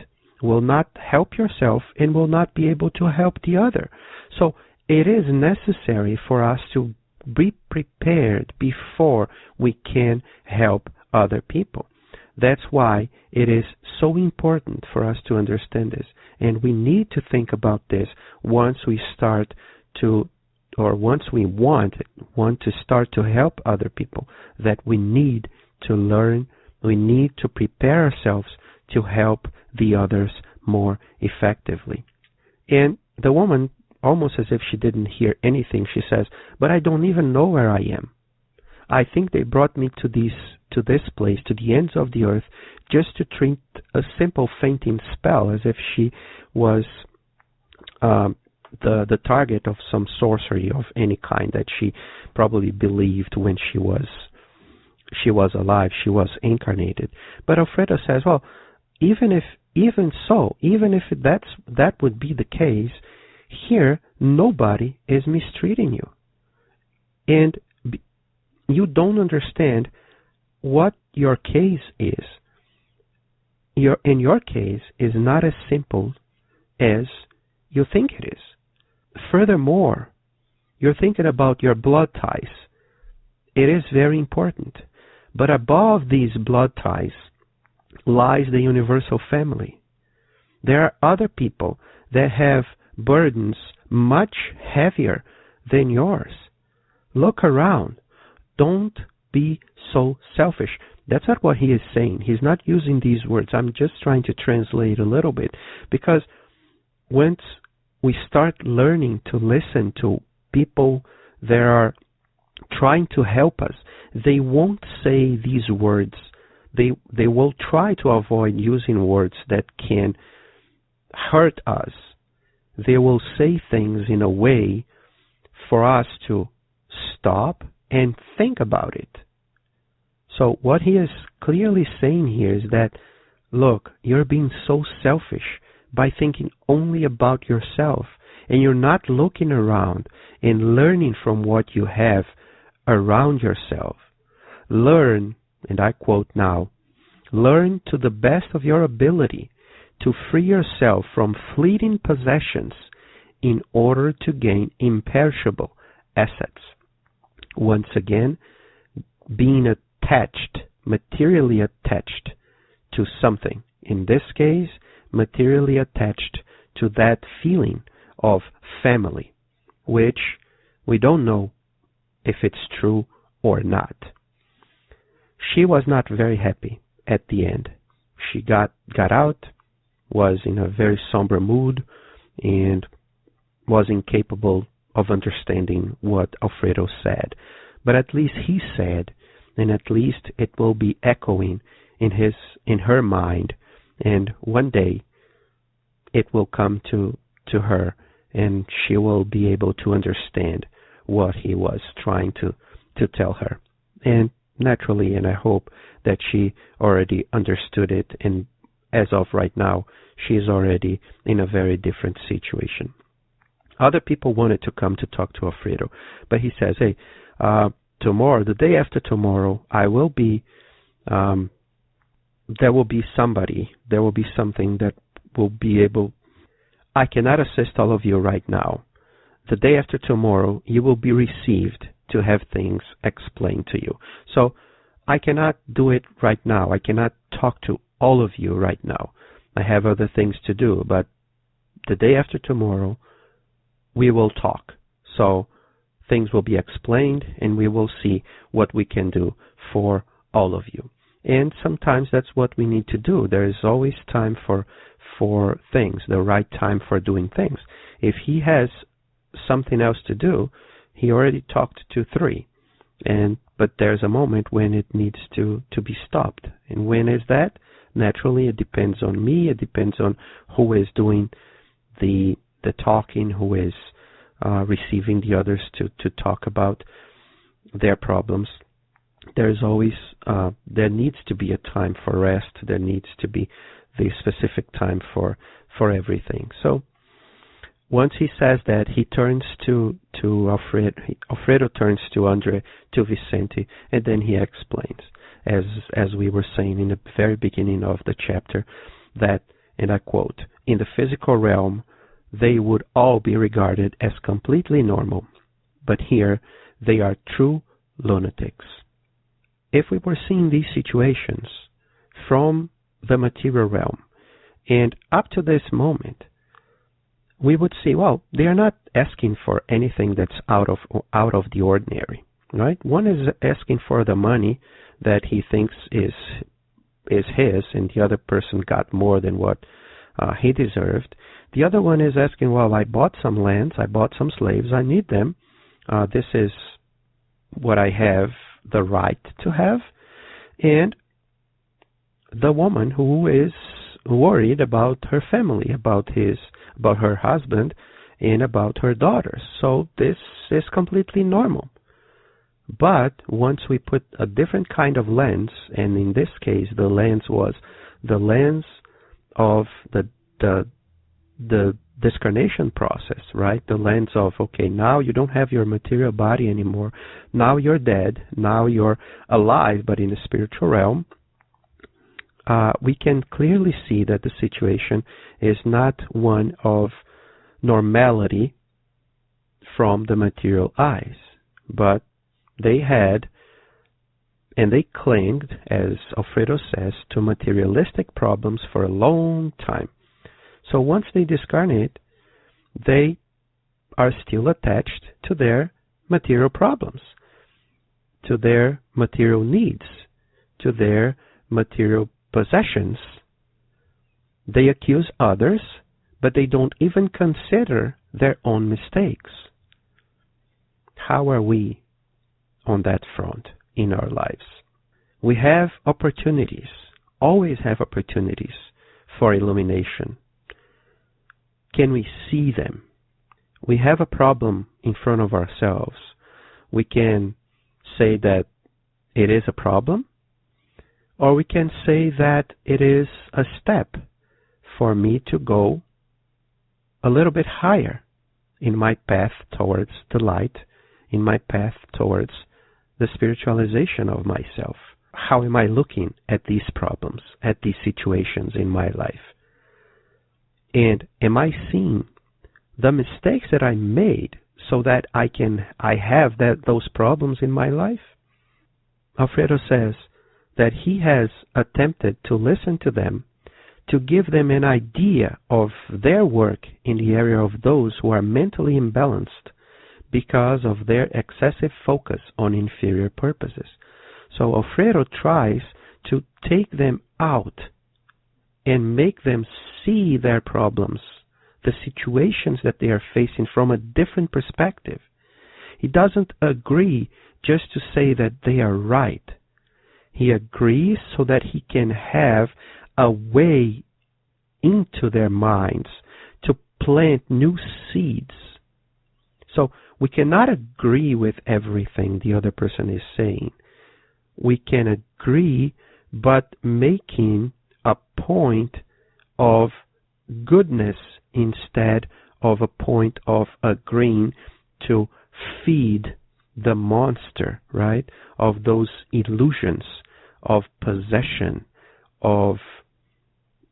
will not help yourself, and will not be able to help the other. So it is necessary for us to be prepared before we can help other people. That's why it is so important for us to understand this. And we need to think about this once we start to, or once we want to start to help other people, that we need to learn, we need to prepare ourselves to help the others more effectively. And the woman, almost as if she didn't hear anything, she says, "But I don't even know where I am. I think they brought me to this place, to the ends of the earth, just to treat a simple fainting spell, as if she was the target of some sorcery of any kind that she probably believed when she was alive, she was incarnated." But Alfredo says, well, even if that would be the case, here nobody is mistreating you, and you don't understand what your case is. Your case is not as simple as you think it is. Furthermore, you're thinking about your blood ties. It is very important. But above these blood ties lies the universal family. There are other people that have burdens much heavier than yours. Look around. Don't be so selfish. That's not what he is saying. He's not using these words. I'm just trying to translate a little bit, because once we start learning to listen to people that are trying to help us, they won't say these words. They will try to avoid using words that can hurt us. They will say things in a way for us to stop and think about it. So what he is clearly saying here is that, look, you're being so selfish by thinking only about yourself, and you're not looking around and learning from what you have around yourself. Learn, and I quote now, "Learn to the best of your ability to free yourself from fleeting possessions in order to gain imperishable assets." Once again, being attached, materially attached to something. In this case, materially attached to that feeling of family, which we don't know if it's true or not. She was not very happy at the end. She got out, was in a very somber mood, and was incapable of understanding what Alfredo said. But at least he said, and at least it will be echoing in her mind, and one day it will come to her, and she will be able to understand what he was trying to tell her. And naturally, and I hope that she already understood it, and as of right now, she is already in a very different situation. Other people wanted to come to talk to Alfredo, but he says, hey, tomorrow, the day after tomorrow, there will be somebody, there will be something that will be able, I cannot assist all of you right now. The day after tomorrow, you will be received to have things explained to you. So I cannot do it right now. I cannot talk to all of you right now. I have other things to do, but the day after tomorrow, we will talk. So things will be explained, and we will see what we can do for all of you. And sometimes that's what we need to do. There is always time for for things, the right time for doing things. If he has something else to do, he already talked to 3. But there's a moment when it needs to be stopped. And when is that? Naturally, it depends on me. It depends on who is doing the talking, who is receiving the others to talk about their problems. There's always there needs to be a time for rest. There needs to be the specific time for everything. So once he says that, he turns to Alfredo turns to Andre, to Vicente, and then he explains, as we were saying in the very beginning of the chapter, that, and I quote, "In the physical realm, they would all be regarded as completely normal, but here they are true lunatics." If we were seeing these situations from the material realm, and up to this moment, we would see, well, they are not asking for anything that's out of the ordinary, right? One is asking for the money that he thinks is his, and the other person got more than what he deserved. The other one is asking, well, I bought some lands, I bought some slaves, I need them. This is what I have the right to have. And the woman who is worried about her family, about her husband, and about her daughters. So this is completely normal. But once we put a different kind of lens, and in this case the lens was the lens of the discarnation process, right? The lens of, okay, now you don't have your material body anymore. Now you're dead. Now you're alive, but in the spiritual realm. We can clearly see that the situation is not one of normality from the material eyes, but they had, and they clinged, as Alfredo says, to materialistic problems for a long time. So once they discarnate, they are still attached to their material problems, to their material needs, to their material possessions. They accuse others, but they don't even consider their own mistakes. How are we on that front in our lives? We have opportunities, always have opportunities for illumination. Can we see them? We have a problem in front of ourselves. We can say that it is a problem, or we can say that it is a step for me to go a little bit higher in my path towards the light, in my path towards the spiritualization of myself. How am I looking at these problems, at these situations in my life? And am I seeing the mistakes that I made so that I have those problems in my life? Alfredo says that he has attempted to listen to them, to give them an idea of their work in the area of those who are mentally imbalanced because of their excessive focus on inferior purposes. So Alfredo tries to take them out and make them see their problems, the situations that they are facing from a different perspective. He doesn't agree just to say that they are right. He agrees so that he can have a way into their minds to plant new seeds. So we cannot agree with everything the other person is saying. We can agree, but making a point of goodness instead of a point of agreeing to feed the monster, right, of those illusions of possession, of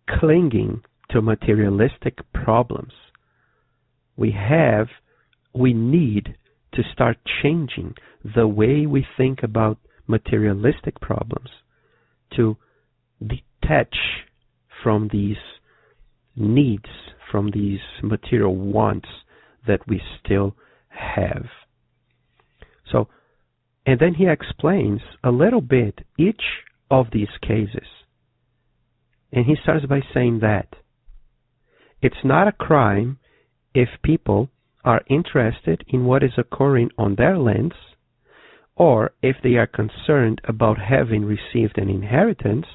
clinging to materialistic problems. We need to start changing the way we think about materialistic problems, to detach from these needs, from these material wants that we still have. So, and then he explains a little bit each of these cases. And he starts by saying that It's not a crime if people are interested in what is occurring on their lands, or if they are concerned about having received an inheritance,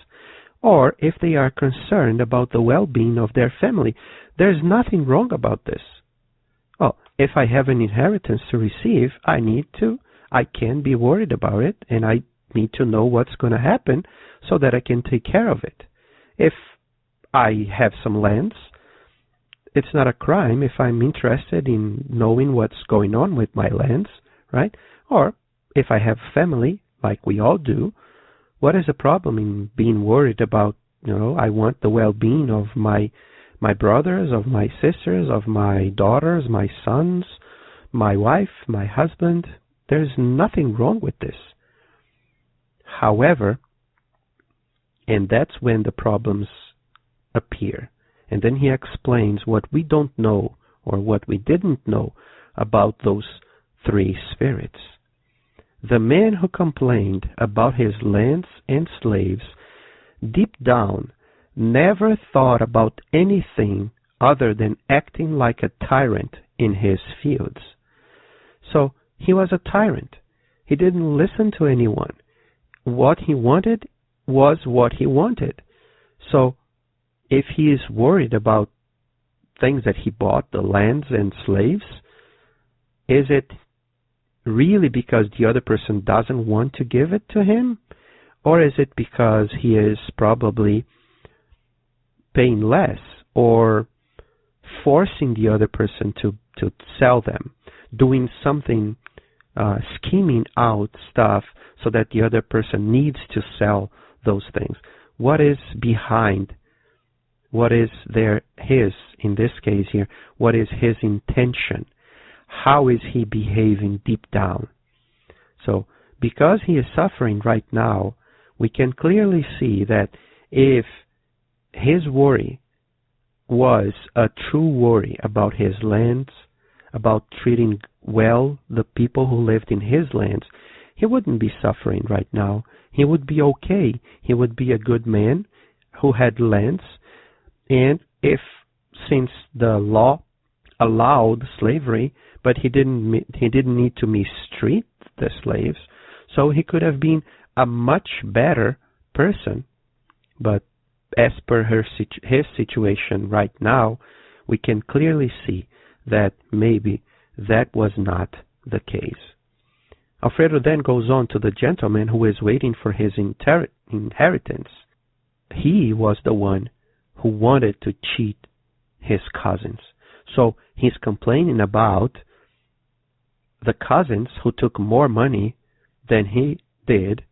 or if they are concerned about the well-being of their family. There's nothing wrong about this. Well, if I have an inheritance to receive, I can be worried about it, and I need to know what's going to happen so that I can take care of it. If I have some lands, it's not a crime if I'm interested in knowing what's going on with my lands, right? Or if I have family, like we all do, what is the problem in being worried about, I want the well-being of my brothers, of my sisters, of my daughters, my sons, my wife, my husband. There's nothing wrong with this. However, and that's when the problems appear. And then he explains what we don't know or what we didn't know about those three spirits. The man who complained about his lands and slaves, deep down, never thought about anything other than acting like a tyrant in his fields. So he was a tyrant. He didn't listen to anyone. What he wanted was what he wanted. So if he is worried about things that he bought, the lands and slaves, is it really because the other person doesn't want to give it to him? Or is it because he is probably paying less or forcing the other person to sell them, doing something, scheming out stuff so that the other person needs to sell those things? What is behind? What is in this case here, what is his intention? How is he behaving deep down? So, because he is suffering right now, we can clearly see that if his worry was a true worry about his lands, about treating well the people who lived in his lands, he wouldn't be suffering right now. He would be okay. He would be a good man who had lands. And if, since the law allowed slavery, but he didn't need to mistreat the slaves, so he could have been a much better person. But as per his situation right now, we can clearly see that maybe that was not the case. Alfredo then goes on to the gentleman who is waiting for his inheritance. He was the one who wanted to cheat his cousins. So he's complaining about the cousins who took more money than he did,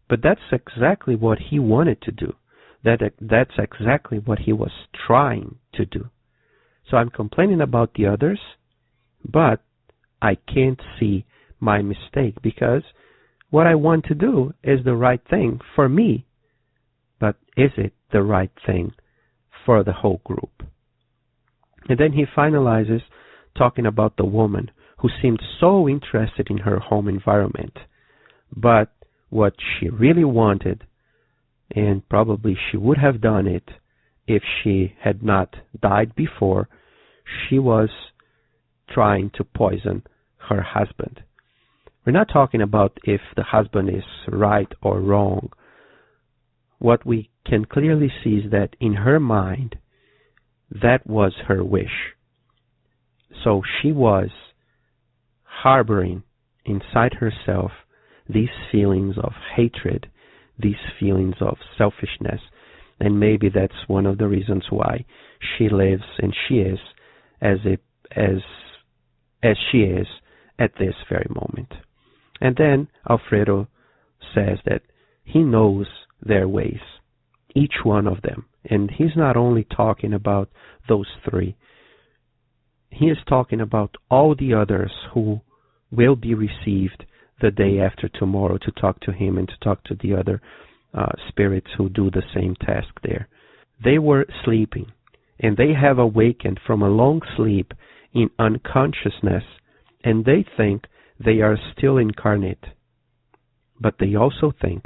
but that's exactly what he wanted to do. That's exactly what he was trying to do. So I'm complaining about the others, but I can't see my mistake because what I want to do is the right thing for me. But is it the right thing for the whole group? And then he finalizes talking about the woman who seemed so interested in her home environment. But what she really wanted, and probably she would have done it if she had not died before, she was trying to poison her husband. We're not talking about if the husband is right or wrong. What we can clearly see is that in her mind, that was her wish. So she was harboring inside herself these feelings of hatred, these feelings of selfishness, and maybe that's one of the reasons why she lives and she is as she is at this very moment. And then Alfredo says that he knows their ways, each one of them. And he's not only talking about those three. He is talking about all the others who will be received the day after tomorrow to talk to him and to talk to the other spirits who do the same task there. They were sleeping, and they have awakened from a long sleep in unconsciousness, and they think they are still incarnate. But they also think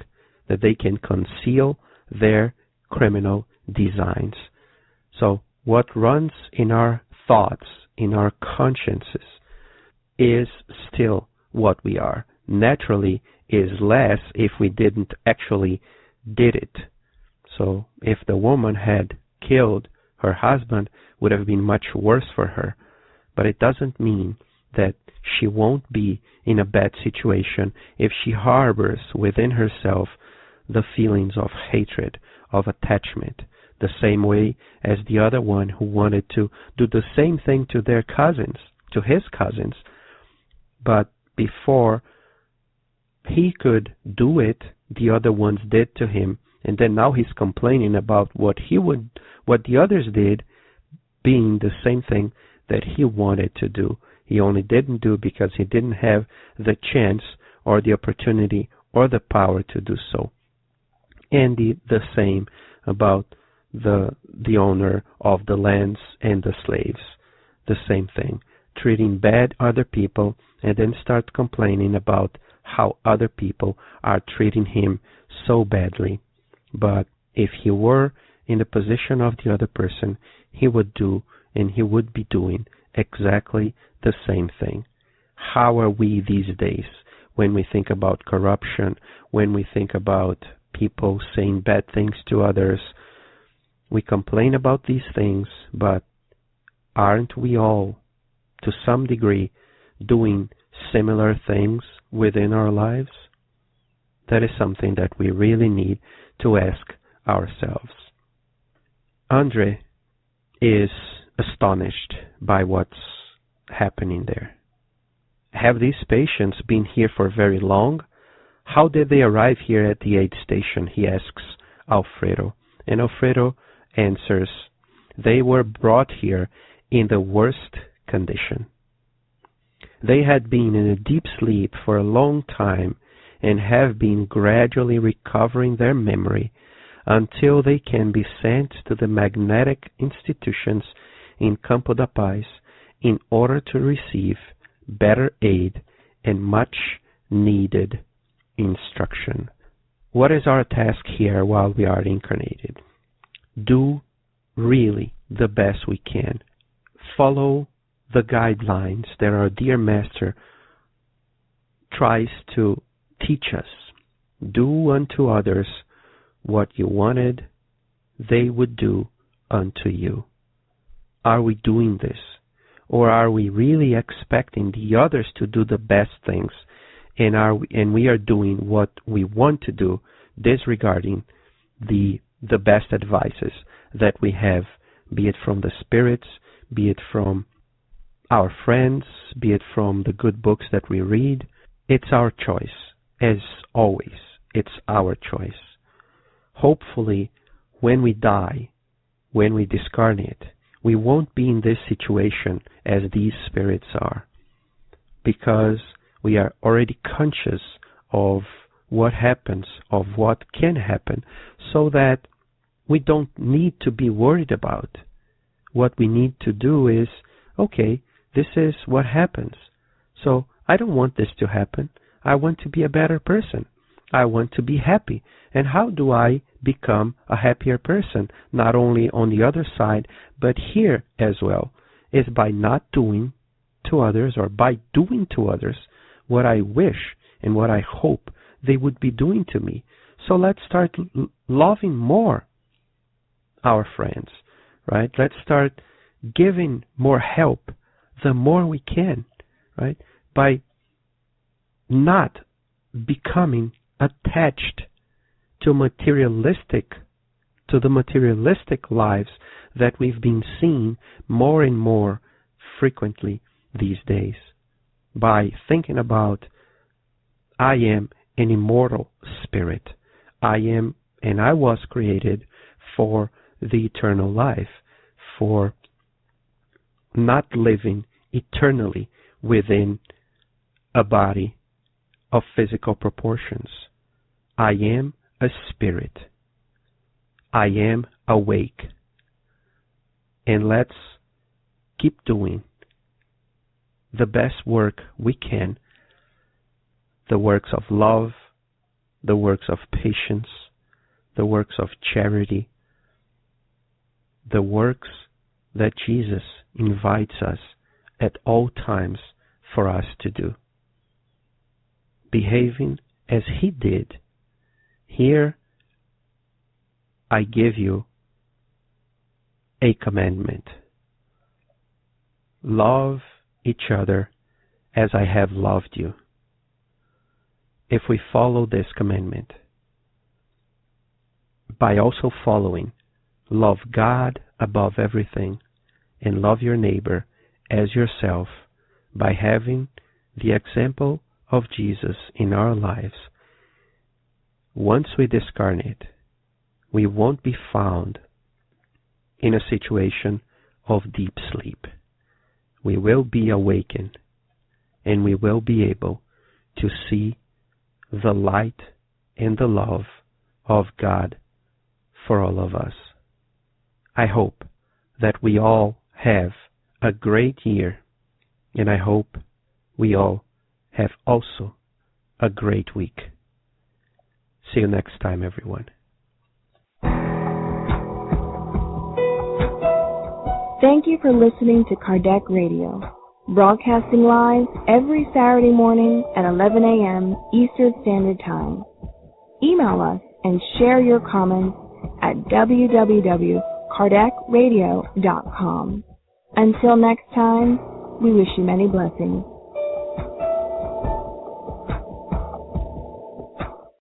that they can conceal their criminal designs. So What runs in our thoughts, in our consciences, is still what we are. Naturally is less if we didn't actually did it. So if the woman had killed her husband, would have been much worse for her. But it doesn't mean that she won't be in a bad situation if she harbors within herself the feelings of hatred, of attachment, the same way as the other one who wanted to do the same thing to their cousins, to his cousins, but before he could do it, the other ones did to him, and then now he's complaining about what the others did, being the same thing that he wanted to do. He only didn't do because he didn't have the chance or the opportunity or the power to do so. And the same about the owner of the lands and the slaves. The same thing. Treating bad other people and then start complaining about how other people are treating him so badly. But if he were in the position of the other person, he would do and he would be doing exactly the same thing. How are we these days when we think about corruption, when we think about people saying bad things to others? We complain about these things, but aren't we all, to some degree, doing similar things within our lives? That is something that we really need to ask ourselves. Andre is astonished by what's happening there. Have these patients been here for very long? How did they arrive here at the aid station? He asks Alfredo. And Alfredo answers, they were brought here in the worst condition. They had been in a deep sleep for a long time and have been gradually recovering their memory until they can be sent to the magnetic institutions in Campo da Paz in order to receive better aid and much needed instruction. What is our task here while we are incarnated? Do really the best we can. Follow the guidelines that our dear Master tries to teach us. Do unto others what you wanted they would do unto you. Are we doing this? Or are we really expecting the others to do the best things, and we are doing what we want to do, disregarding the best advices that we have, be it from the spirits, be it from our friends, be it from the good books that we read? It's our choice. As always, it's our choice. Hopefully, when we die, when we discarnate, we won't be in this situation as these spirits are, because we are already conscious of what happens, of what can happen, so that we don't need to be worried about. What we need to do is, okay, this is what happens. So I don't want this to happen. I want to be a better person. I want to be happy. And how do I become a happier person? Not only on the other side, but here as well, is by not doing to others, or by doing to others what I wish and what I hope they would be doing to me. So let's start loving more our friends, right? Let's start giving more help the more we can, right? By not becoming attached to the materialistic lives that we've been seeing more and more frequently these days. By thinking about, I am an immortal spirit. I am, and I was created for the eternal life, for not living eternally within a body of physical proportions. I am a spirit. I am awake. And let's keep doing the best work we can, the works of love, the works of patience, the works of charity, the works that Jesus invites us at all times for us to do. Behaving as he did. Here I give you a commandment. Love each other as I have loved you. If we follow this commandment, by also following, love God above everything and love your neighbor as yourself, by having the example of Jesus in our lives, once we discarnate, we won't be found in a situation of deep sleep. We will be awakened, and we will be able to see the light and the love of God for all of us. I hope that we all have a great year, and I hope we all have also a great week. See you next time, everyone. Thank you for listening to Kardec Radio, broadcasting live every Saturday morning at 11 a.m. Eastern Standard Time. Email us and share your comments at www.kardecradio.com. Until next time, we wish you many blessings.